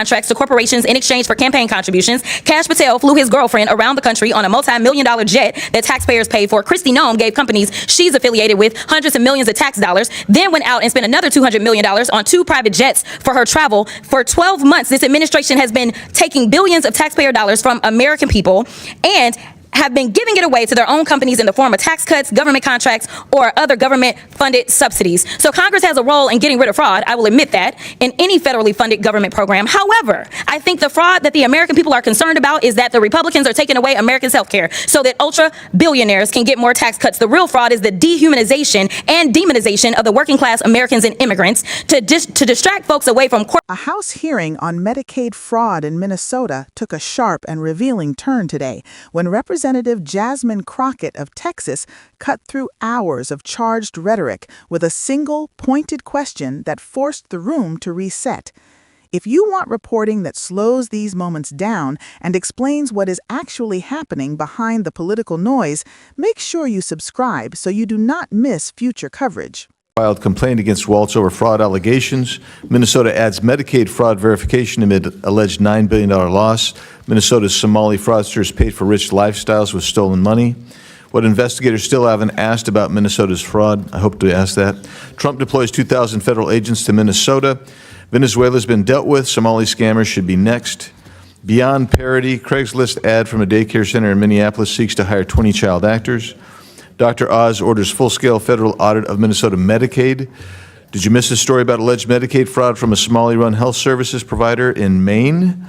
contracts to corporations in exchange for campaign contributions. Kash Patel flew his girlfriend around the country on a multi-million-dollar jet that taxpayers paid for. Kristi Noem gave companies she's affiliated with hundreds of millions of tax dollars, then went out and spent another $200 million on 2 private jets for her travel. For 12 months, this administration has been taking billions of taxpayer dollars from American people and have been giving it away to their own companies in the form of tax cuts, government contracts, or other government-funded subsidies. So Congress has a role in getting rid of fraud, I will admit that, in any federally funded government program. However, I think the fraud that the American people are concerned about is that the Republicans are taking away Americans' health care so that ultra-billionaires can get more tax cuts. The real fraud is the dehumanization and demonization of the working-class Americans and immigrants to distract folks away from A House hearing on Medicaid fraud in Minnesota took a sharp and revealing turn today when Representative Jasmine Crockett of Texas cut through hours of charged rhetoric with a single, pointed question that forced the room to reset. If you want reporting that slows these moments down and explains what is actually happening behind the political noise, make sure you subscribe so you do not miss future coverage. Filed complaint against Waltz over fraud allegations. Minnesota adds Medicaid fraud verification amid alleged $9 billion loss. Minnesota's Somali fraudsters paid for rich lifestyles with stolen money. What investigators still haven't asked about Minnesota's fraud. I hope to ask that. Trump deploys 2,000 federal agents to Minnesota. Venezuela's been dealt with. Somali scammers should be next. Beyond parody, Craigslist ad from a daycare center in Minneapolis seeks to hire 20 child actors. Dr. Oz orders full-scale federal audit of Minnesota Medicaid. Did you miss a story about alleged Medicaid fraud from a Somali-run health services provider in Maine?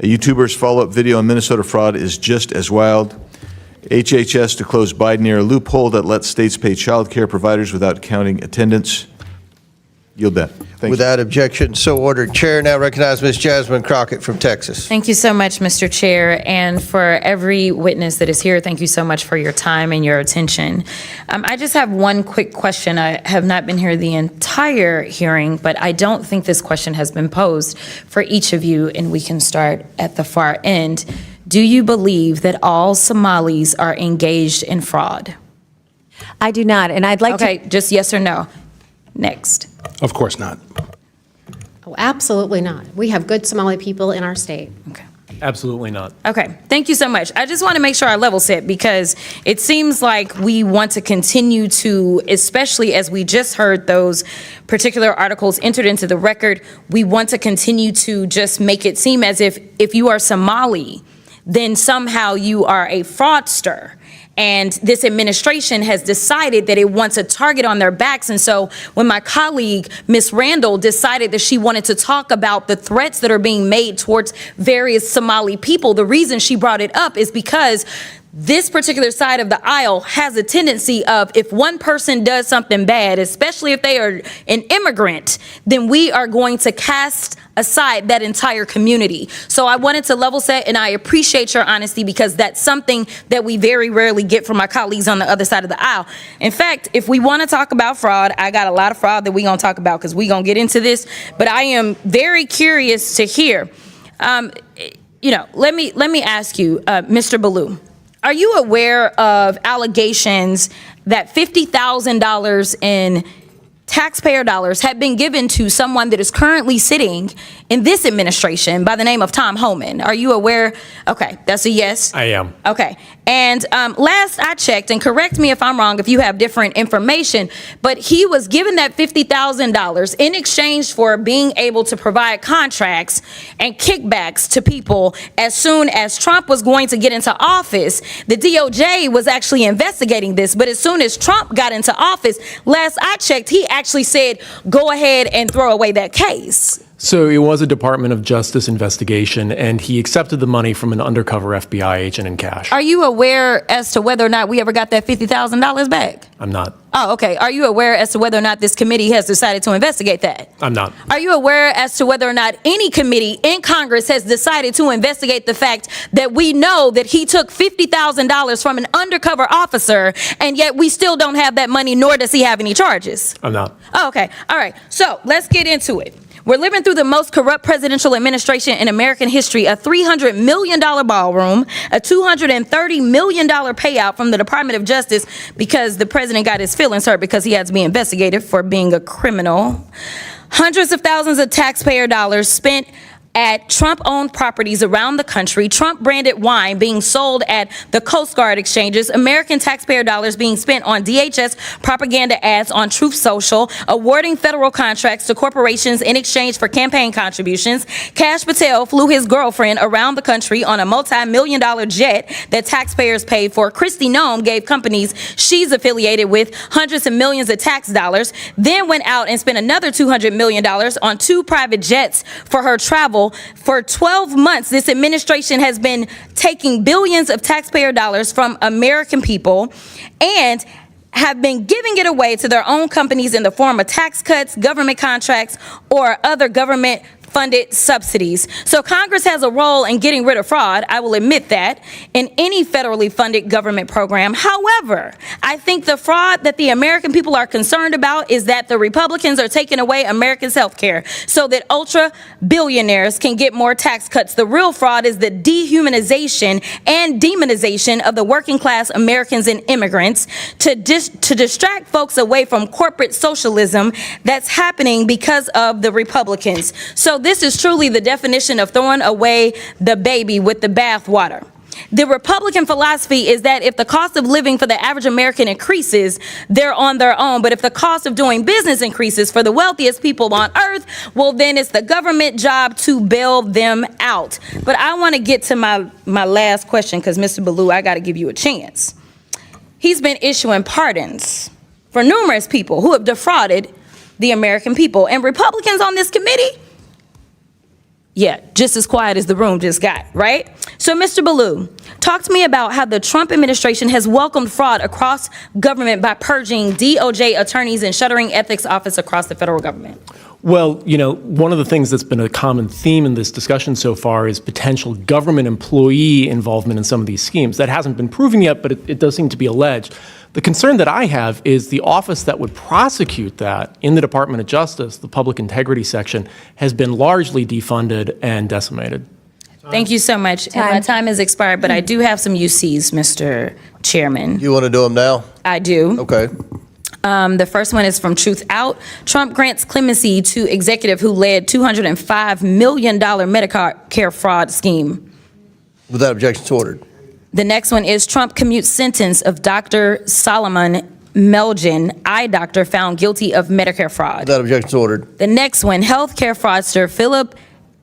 A YouTuber's follow-up video on Minnesota fraud is just as wild. HHS to close Biden-era loophole that lets states pay child care providers without counting attendance. Yield that. Thank Without objection, so ordered. Chair now recognize Ms. Jasmine Crockett from Texas. Thank you so much, Mr. Chair, and for every witness that is here, thank you so much for your time and your attention. I just have one quick question. I have not been here the entire hearing, but I don't think this question has been posed for each of you, and we can start at the far end. Do you believe that all Somalis are engaged in fraud? I do not, and I'd like to... Okay, just yes or no. Next. Of course not. Oh, absolutely not. We have good Somali people in our state. Okay. Absolutely not. Okay, thank you so much. I just want to make sure I level set because it seems like we want to continue to, especially as we just heard those particular articles entered into the record, we want to continue to just make it seem as if you are Somali, then somehow you are a fraudster. And this administration has decided that it wants a target on their backs. And so when my colleague, Ms. Randall, decided that she wanted to talk about the threats that are being made towards various Somali people, the reason she brought it up is because this particular side of the aisle has a tendency of if one person does something bad, especially if they are an immigrant, then we are going to cast aside that entire community. So I wanted to level set, and I appreciate your honesty because that's something that we very rarely get from my colleagues on the other side of the aisle. In fact, if we want to talk about fraud, I got a lot of fraud that we're going to talk about because we're going to get into this, but I am very curious to hear, let me ask you, Mr. Ballou, are you aware of allegations that $50,000 in taxpayer dollars have been given to someone that is currently sitting in this administration by the name of Tom Homan? Are you aware? Okay, that's a yes. I am. Okay, and last I checked, and correct me if I'm wrong if you have different information, but he was given that $50,000 in exchange for being able to provide contracts and kickbacks to people as soon as Trump was going to get into office. The DOJ was actually investigating this, but as soon as Trump got into office, last I checked, he actually said, go ahead and throw away that case. So it was a Department of Justice investigation, and he accepted the money from an undercover FBI agent in cash. Are you aware as to whether or not we ever got that $50,000 back? I'm not. Oh, okay. Are you aware as to whether or not this committee has decided to investigate that? I'm not. Are you aware as to whether or not any committee in Congress has decided to investigate the fact that we know that he took $50,000 from an undercover officer, and yet we still don't have that money, nor does he have any charges? I'm not. Oh, okay. All right. So let's get into it. We're living through the most corrupt presidential administration in American history, a $300 million ballroom, a $230 million payout from the Department of Justice because the president got his feelings hurt because he had to be investigated for being a criminal. Hundreds of thousands of taxpayer dollars spent at Trump-owned properties around the country, Trump-branded wine being sold at the Coast Guard exchanges, American taxpayer dollars being spent on DHS propaganda ads on Truth Social, awarding federal contracts to corporations in exchange for campaign contributions. Kash Patel flew his girlfriend around the country on a multi-million-dollar jet that taxpayers paid for. Kristi Noem gave companies she's affiliated with hundreds of millions of tax dollars, then went out and spent another $200 million on 2 private jets for her travel. For 12 months, this administration has been taking billions of taxpayer dollars from American people and have been giving it away to their own companies in the form of tax cuts, government contracts, or other government-funded subsidies. So Congress has a role in getting rid of fraud, I will admit that, in any federally funded government program. However, I think the fraud that the American people are concerned about is that the Republicans are taking away Americans' health care so that ultra-billionaires can get more tax cuts. The real fraud is the dehumanization and demonization of the working class Americans and immigrants to distract folks away from corporate socialism that's happening because of the Republicans. So this is truly the definition of throwing away the baby with the bathwater. The Republican philosophy is that if the cost of living for the average American increases, they're on their own. But if the cost of doing business increases for the wealthiest people on earth, well, then it's the government job to bail them out. But I want to get to my last question because, Mr. Ballou, I got to give you a chance. He's been issuing pardons for numerous people who have defrauded the American people. And Republicans on this committee, yeah, just as quiet as the room just got, right? So, Mr. Ballou, talk to me about how the Trump administration has welcomed fraud across government by purging DOJ attorneys and shuttering ethics office across the federal government. Well, one of the things that's been a common theme in this discussion so far is potential government employee involvement in some of these schemes. That hasn't been proven yet, but it does seem to be alleged. The concern that I have is the office that would prosecute that in the Department of Justice, the Public Integrity Section, has been largely defunded and decimated. Thank you so much. And my time has expired, but I do have some UCs, Mr. Chairman. You want to do them now? I do. Okay. The first one is from Truth Out. Trump grants clemency to executive who led $205 million Medicare fraud scheme. Without objections ordered. The next one is Trump commutes sentence of Dr. Solomon Melgen, eye doctor, found guilty of Medicare fraud. Without objections ordered. The next one, healthcare fraudster Philip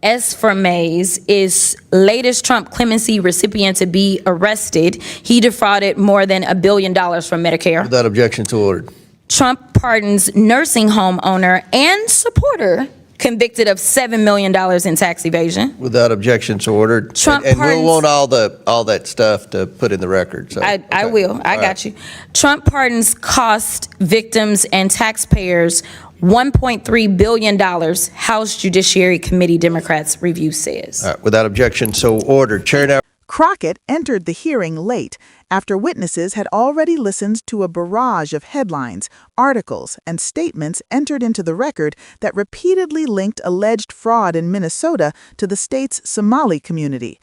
Esfermaze is latest Trump clemency recipient to be arrested. He defrauded more than $1 billion from Medicare. Without objections ordered. Trump pardons nursing home owner and supporter convicted of $7 million in tax evasion. Without objections ordered. Trump and we'll pardons- want all that stuff to put in the record. So, I will. I got you. Trump pardons cost victims and taxpayers $1.3 billion, House Judiciary Committee Democrats review says. All right, without objection, so ordered. Chair now. Crockett entered the hearing late after witnesses had already listened to a barrage of headlines, articles, and statements entered into the record that repeatedly linked alleged fraud in Minnesota to the state's Somali community.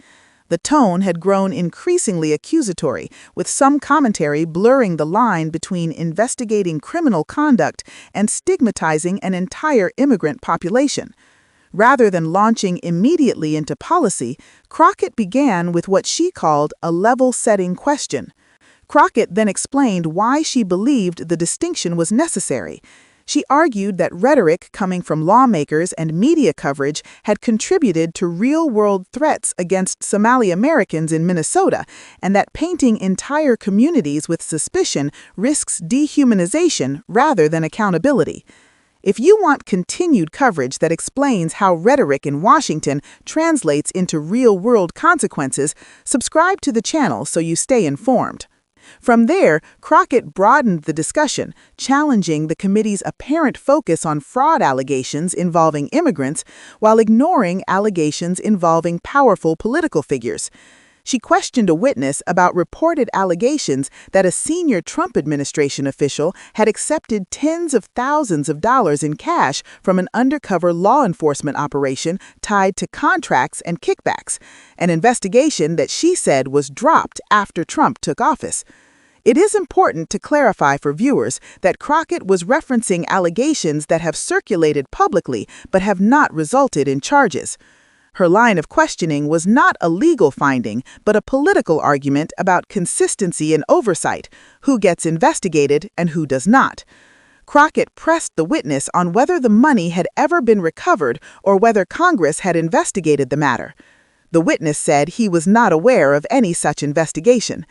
The tone had grown increasingly accusatory, with some commentary blurring the line between investigating criminal conduct and stigmatizing an entire immigrant population. Rather than launching immediately into policy, Crockett began with what she called a level-setting question. Crockett then explained why she believed the distinction was necessary. She argued that rhetoric coming from lawmakers and media coverage had contributed to real-world threats against Somali Americans in Minnesota, and that painting entire communities with suspicion risks dehumanization rather than accountability. If you want continued coverage that explains how rhetoric in Washington translates into real-world consequences, subscribe to the channel so you stay informed. From there, Crockett broadened the discussion, challenging the committee's apparent focus on fraud allegations involving immigrants while ignoring allegations involving powerful political figures. She questioned a witness about reported allegations that a senior Trump administration official had accepted tens of thousands of dollars in cash from an undercover law enforcement operation tied to contracts and kickbacks, an investigation that she said was dropped after Trump took office. It is important to clarify for viewers that Crockett was referencing allegations that have circulated publicly but have not resulted in charges. Her line of questioning was not a legal finding, but a political argument about consistency in oversight, who gets investigated and who does not. Crockett pressed the witness on whether the money had ever been recovered or whether Congress had investigated the matter. The witness said he was not aware of any such investigation.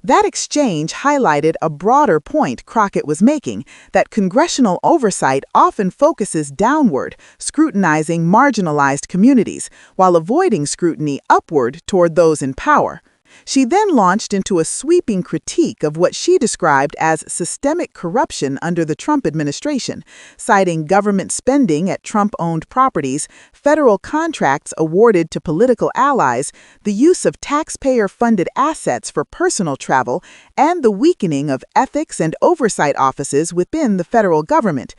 That exchange highlighted a broader point Crockett was making, that congressional oversight often focuses downward, scrutinizing marginalized communities, while avoiding scrutiny upward toward those in power. She then launched into a sweeping critique of what she described as systemic corruption under the Trump administration, citing government spending at Trump-owned properties, federal contracts awarded to political allies, the use of taxpayer-funded assets for personal travel, and the weakening of ethics and oversight offices within the federal government.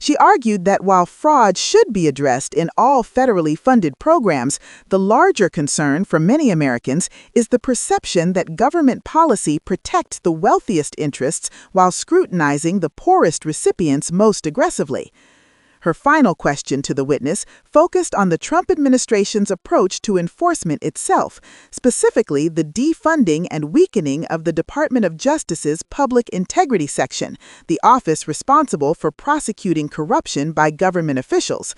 She argued that while fraud should be addressed in all federally funded programs, the larger concern for many Americans is the perception that government policy protects the wealthiest interests while scrutinizing the poorest recipients most aggressively. Her final question to the witness focused on the Trump administration's approach to enforcement itself, specifically the defunding and weakening of the Department of Justice's Public Integrity Section, the office responsible for prosecuting corruption by government officials.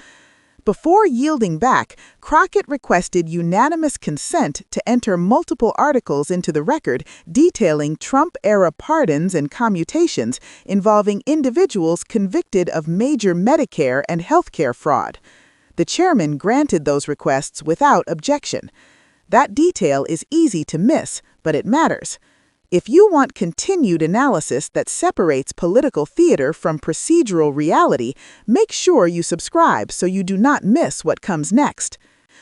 Before yielding back, Crockett requested unanimous consent to enter multiple articles into the record detailing Trump-era pardons and commutations involving individuals convicted of major Medicare and healthcare fraud. The chairman granted those requests without objection. That detail is easy to miss, but it matters. If you want continued analysis that separates political theater from procedural reality, make sure you subscribe so you do not miss what comes next.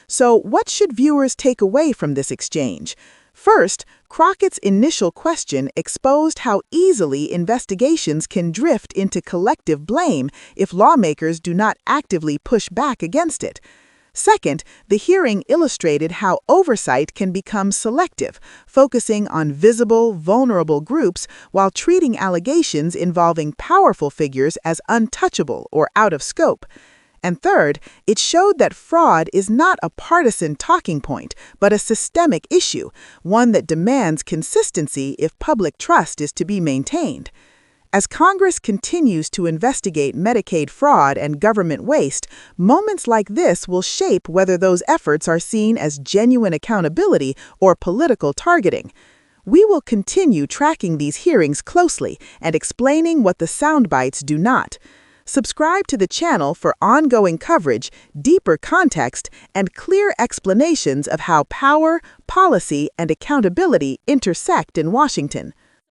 So, what should viewers take away from this exchange? First, Crockett's initial question exposed how easily investigations can drift into collective blame if lawmakers do not actively push back against it. Second, the hearing illustrated how oversight can become selective, focusing on visible, vulnerable groups while treating allegations involving powerful figures as untouchable or out of scope. And third, it showed that fraud is not a partisan talking point, but a systemic issue, one that demands consistency if public trust is to be maintained. As Congress continues to investigate Medicaid fraud and government waste, moments like this will shape whether those efforts are seen as genuine accountability or political targeting. We will continue tracking these hearings closely and explaining what the soundbites do not. Subscribe to the channel for ongoing coverage, deeper context, and clear explanations of how power, policy, and accountability intersect in Washington.